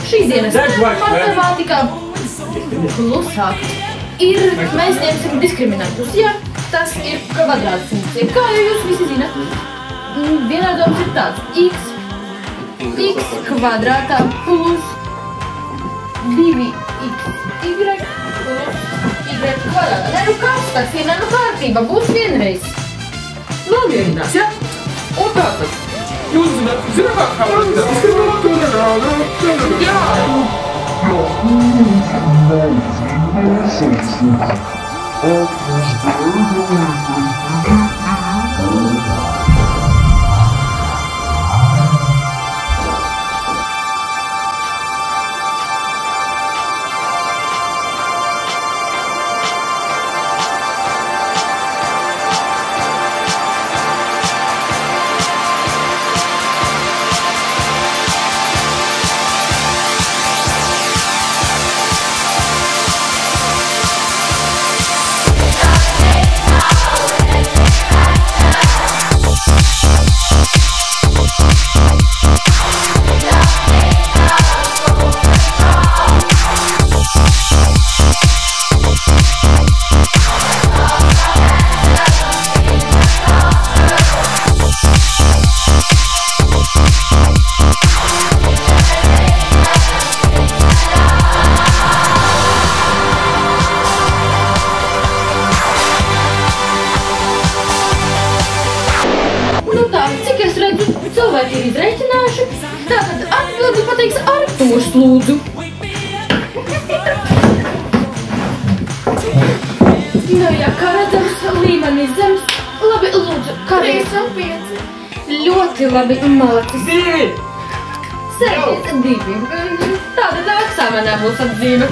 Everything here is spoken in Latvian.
šīs dienas matemātikā klusāk ir, mēs ņemsim diskriminantus, ja tas ir kvadrāta funkcija. Kā jau jūs visi zināt, vienādojums ir tāds x kvadrātā plus 2xy plus y kvadrātā. Nē, nu kas tas ir? Nē, nu kārtība būs vienreiz. Nomierināts, ja? Un tātad, jūs zināt, kā jā! Cilvēki ir izreķinājuši, tātad atbildi pateiks Artūrs, lūdzu. Nu jā, kā redzams, līmenis zems. Labi, lūdzu, kā 3 un 5. Ļoti labi, malacis. 2! 7, 2. Tātad eksāmenā būs atzīme.